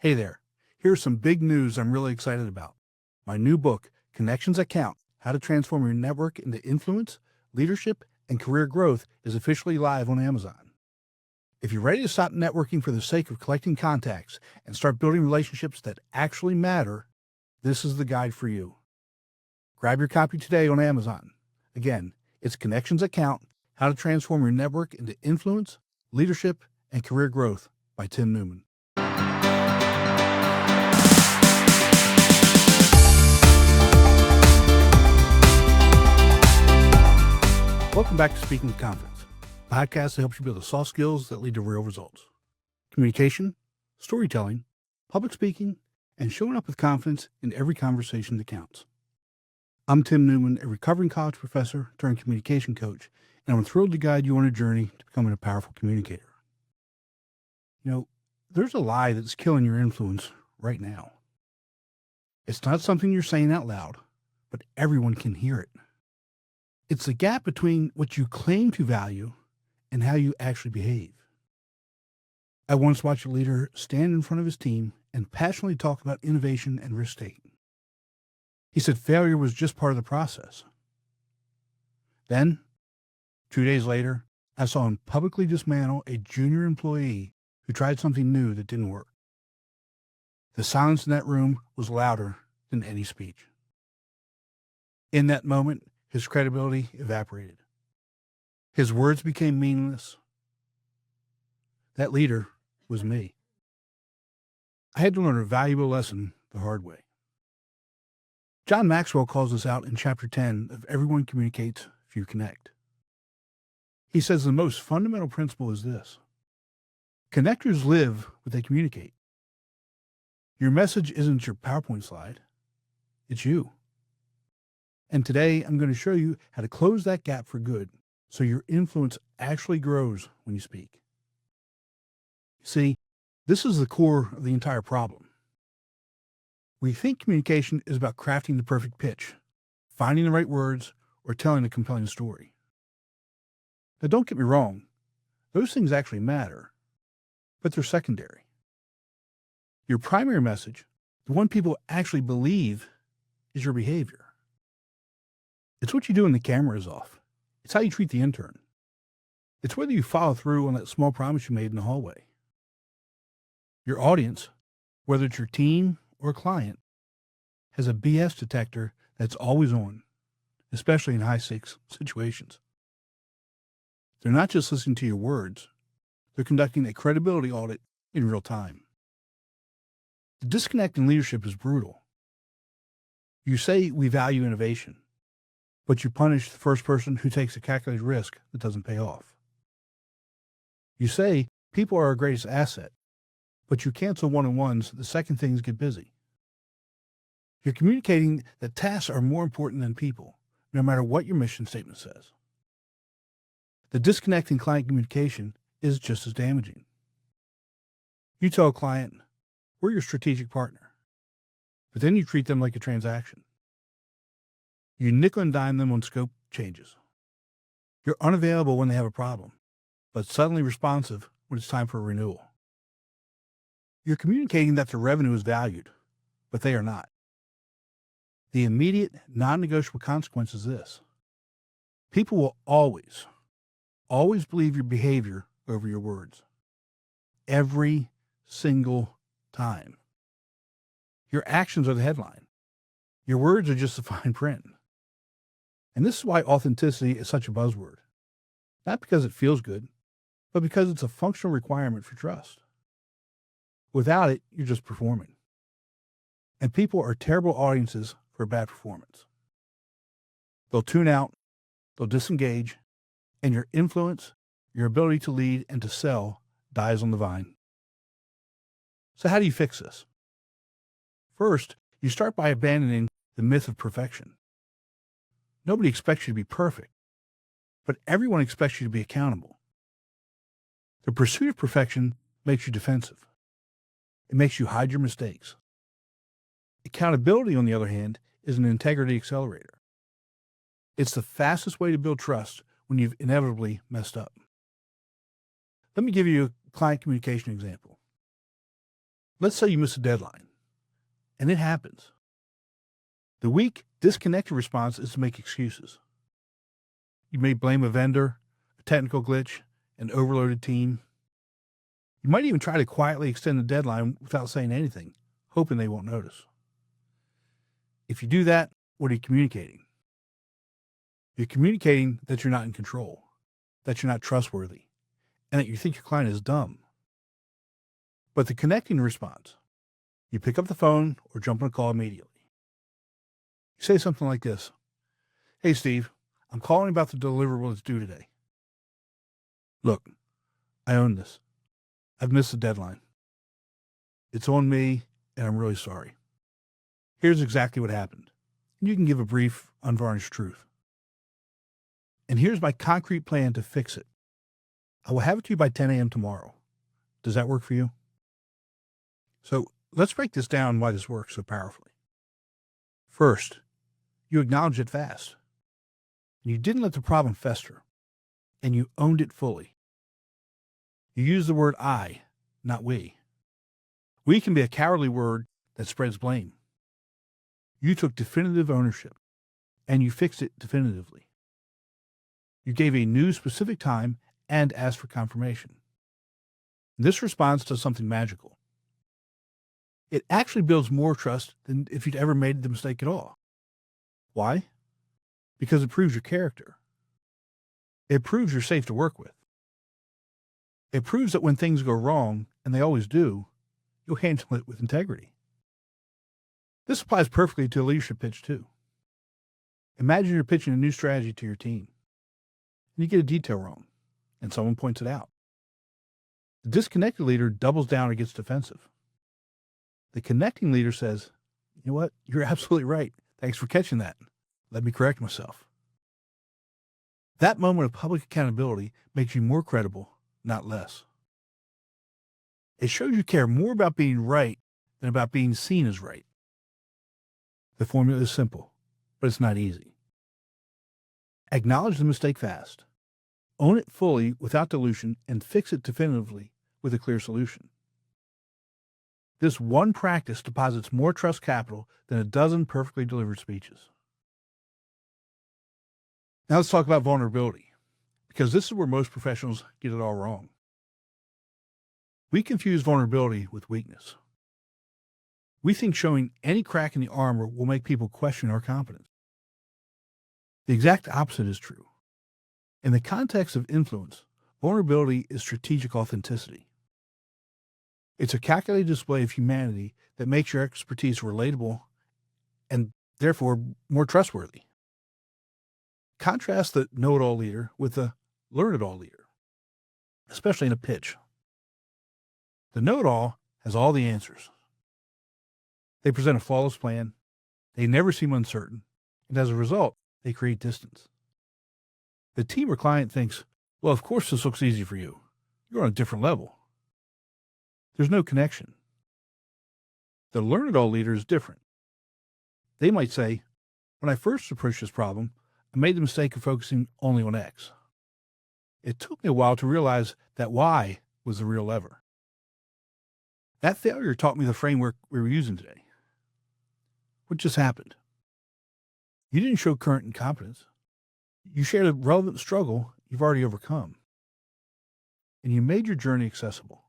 Hey there. Here's some big news I'm really excited about. My new book, Connections That Count: How to Transform Your Network into Influence, Leadership, and Career Growth is officially live on Amazon. If you're ready to stop networking for the sake of collecting contacts and start building relationships that actually matter, this is the guide for you. Grab your copy today on Amazon. Again, it's Connections That Count: How to Transform Your Network into Influence, Leadership, and Career Growth by Tim Newman. Welcome back to Speaking with Confidence, a podcast that helps you build the soft skills that lead to real results. Communication, storytelling, public speaking, and showing up with confidence in every conversation that counts. I'm Tim Newman, a recovering college professor turned communication coach, and I'm thrilled to guide you on a journey to becoming a powerful communicator. There's a lie that's killing your influence right now. It's not something you're saying out loud, but everyone can hear it. It's the gap between what you claim to value and how you actually behave. I once watched a leader stand in front of his team and passionately talk about innovation and risk-taking. He said failure was just part of the process. Then, 2 days later, I saw him publicly dismantle a junior employee who tried something new that didn't work. The silence in that room was louder than any speech. In that moment, his credibility evaporated. His words became meaningless. That leader was me. I had to learn a valuable lesson the hard way. John Maxwell calls this out in Chapter 10 of Everyone Communicates, Few Connect. He says the most fundamental principle is this: connectors live what they communicate. Your message isn't your PowerPoint slide. It's you. And today I'm going to show you how to close that gap for good so your influence actually grows when you speak. See, this is the core of the entire problem. We think communication is about crafting the perfect pitch, finding the right words, or telling a compelling story. Now, don't get me wrong. Those things actually matter, but they're secondary. Your primary message, the one people actually believe, is your behavior. It's what you do when the camera is off. It's how you treat the intern. It's whether you follow through on that small promise you made in the hallway. Your audience, whether it's your team or a client, has a BS detector that's always on, especially in high-stakes situations. They're not just listening to your words. They're conducting a credibility audit in real time. The disconnect in leadership is brutal. You say we value innovation, but you punish the first person who takes a calculated risk that doesn't pay off. You say people are our greatest asset, but you cancel one-on-ones the second things get busy. You're communicating that tasks are more important than people, no matter what your mission statement says. The disconnect in client communication is just as damaging. You tell a client, we're your strategic partner, but then you treat them like a transaction. You nickel and dime them on scope changes. You're unavailable when they have a problem, but suddenly responsive when it's time for a renewal. You're communicating that their revenue is valued, but they are not. The immediate, non-negotiable consequence is this: people will always believe your behavior over your words. Every single time. Your actions are the headline. Your words are just the fine print. And this is why authenticity is such a buzzword. Not because it feels good, but because it's a functional requirement for trust. Without it, you're just performing. And people are terrible audiences for bad performance. They'll tune out, they'll disengage, and your influence, your ability to lead and to sell dies on the vine. So how do you fix this? First, you start by abandoning the myth of perfection. Nobody expects you to be perfect, but everyone expects you to be accountable. The pursuit of perfection makes you defensive. It makes you hide your mistakes. Accountability, on the other hand, is an integrity accelerator. It's the fastest way to build trust when you've inevitably messed up. Let me give you a client communication example. Let's say you miss a deadline, and it happens. The weak, disconnected response is to make excuses. You may blame a vendor, a technical glitch, an overloaded team. You might even try to quietly extend the deadline without saying anything, hoping they won't notice. If you do that, what are you communicating? You're communicating that you're not in control, that you're not trustworthy, and that you think your client is dumb. But the connecting response, you pick up the phone or jump on a call immediately. You say something like this: "Hey, Steve, I'm calling about the deliverable that's due today. Look, I own this. I've missed the deadline. It's on me, and I'm really sorry. Here's exactly what happened." And you can give a brief, unvarnished truth. "And here's my concrete plan to fix it. I will have it to you by 10 a.m. tomorrow. Does that work for you?" So let's break this down, why this works so powerfully. First, you acknowledge it fast. And you didn't let the problem fester. And you owned it fully. You use the word I, not we. We can be a cowardly word that spreads blame. You took definitive ownership, and you fixed it definitively. You gave a new specific time and asked for confirmation. This response does something magical. It actually builds more trust than if you'd ever made the mistake at all. Why? Because it proves your character. It proves you're safe to work with. It proves that when things go wrong, and they always do, you'll handle it with integrity. This applies perfectly to a leadership pitch, too. Imagine you're pitching a new strategy to your team, and you get a detail wrong, and someone points it out. The disconnected leader doubles down or gets defensive. The connecting leader says, "You know what? You're absolutely right. Thanks for catching that. Let me correct myself." That moment of public accountability makes you more credible, not less. It shows you care more about being right than about being seen as right. The formula is simple, but it's not easy. Acknowledge the mistake fast. Own it fully without dilution, and fix it definitively with a clear solution. This one practice deposits more trust capital than a dozen perfectly delivered speeches. Now let's talk about vulnerability, because this is where most professionals get it all wrong. We confuse vulnerability with weakness. We think showing any crack in the armor will make people question our competence. The exact opposite is true. In the context of influence, vulnerability is strategic authenticity. It's a calculated display of humanity that makes your expertise relatable and therefore more trustworthy. Contrast the know-it-all leader with the learn-it-all leader, especially in a pitch. The know-it-all has all the answers. They present a flawless plan. They never seem uncertain. And as a result, they create distance. The team or client thinks, "Well, of course this looks easy for you. You're on a different level." There's no connection. The learn-it-all leader is different. They might say, "When I first approached this problem, I made the mistake of focusing only on X. It took me a while to realize that Y was the real lever. That failure taught me the framework we were using today." What just happened? You didn't show current incompetence. You shared a relevant struggle you've already overcome. And you made your journey accessible.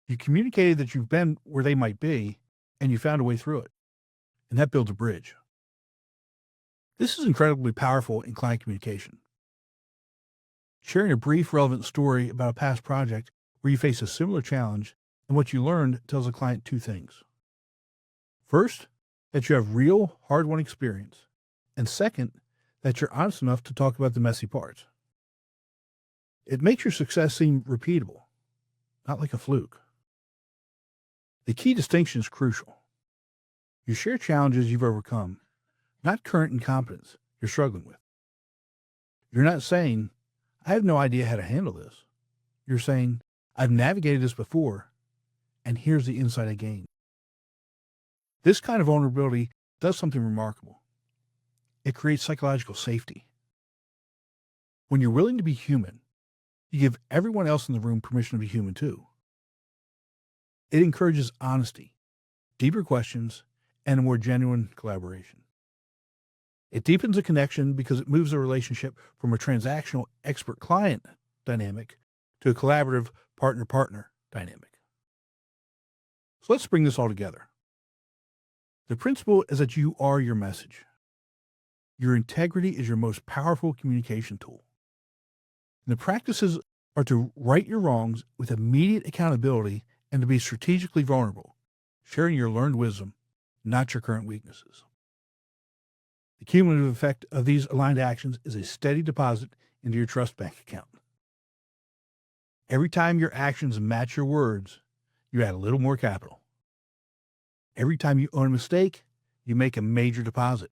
You communicated that you've been where they might be, and you found a way through it. And that builds a bridge. This is incredibly powerful in client communication. Sharing a brief, relevant story about a past project where you face a similar challenge and what you learned tells a client two things. First, that you have real, hard-won experience. And second, that you're honest enough to talk about the messy parts. It makes your success seem repeatable, not like a fluke. The key distinction is crucial. You share challenges you've overcome, not current incompetence you're struggling with. You're not saying, "I have no idea how to handle this." You're saying, "I've navigated this before, and here's the insight I gained." This kind of vulnerability does something remarkable. It creates psychological safety. When you're willing to be human, you give everyone else in the room permission to be human too. It encourages honesty, deeper questions, and a more genuine collaboration. It deepens a connection because it moves a relationship from a transactional expert-client dynamic to a collaborative partner-partner dynamic. So let's bring this all together. The principle is that you are your message. Your integrity is your most powerful communication tool. And the practices are to right your wrongs with immediate accountability and to be strategically vulnerable, sharing your learned wisdom, not your current weaknesses. The cumulative effect of these aligned actions is a steady deposit into your trust bank account. Every time your actions match your words, you add a little more capital. Every time you own a mistake, you make a major deposit.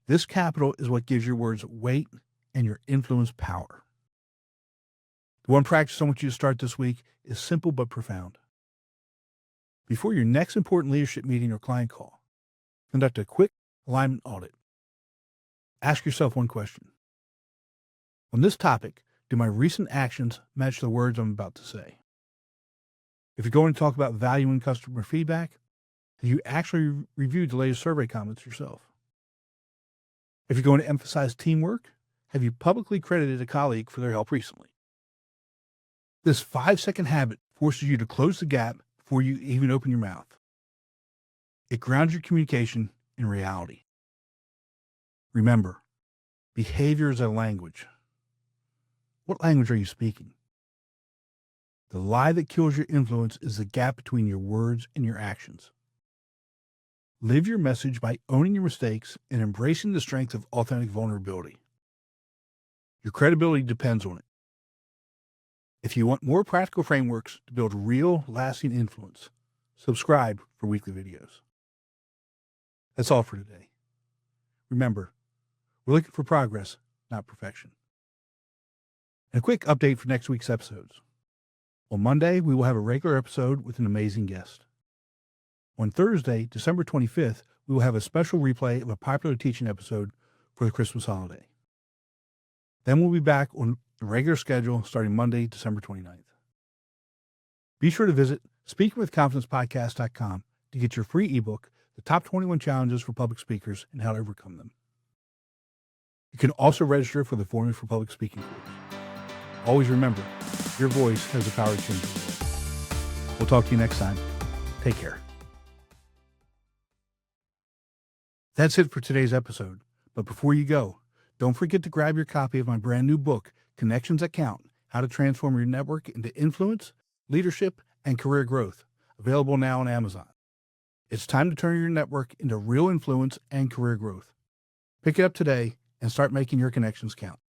This capital is what gives your words weight and your influence power. The one practice I want you to start this week is simple but profound. Before your next important leadership meeting or client call, conduct a quick alignment audit. Ask yourself one question. On this topic, do my recent actions match the words I'm about to say? If you're going to talk about value and customer feedback, have you actually reviewed the latest survey comments yourself? If you're going to emphasize teamwork, have you publicly credited a colleague for their help recently? This 5-second habit forces you to close the gap before you even open your mouth. It grounds your communication in reality. Remember, behavior is a language. What language are you speaking? The lie that kills your influence is the gap between your words and your actions. Live your message by owning your mistakes and embracing the strength of authentic vulnerability. Your credibility depends on it. If you want more practical frameworks to build real, lasting influence, subscribe for weekly videos. That's all for today. Remember, we're looking for progress, not perfection. And a quick update for next week's episodes. On Monday, we will have a regular episode with an amazing guest. On Thursday, December 25th, we will have a special replay of a popular teaching episode for the Christmas holiday. Then we'll be back on the regular schedule starting Monday, December 29th. Be sure to visit speakingwithconfidencepodcast.com to get your free ebook, The Top 21 Challenges for Public Speakers and How to Overcome Them. You can also register for the Formula for Public Speaking course. Always remember, your voice has the power to change the world. We'll talk to you next time. Take care. That's it for today's episode. But before you go, don't forget to grab your copy of my brand new book, Connections That Count: How to Transform Your Network into Influence, Leadership, and Career Growth, available now on Amazon. It's time to turn your network into real influence and career growth. Pick it up today and start making your connections count.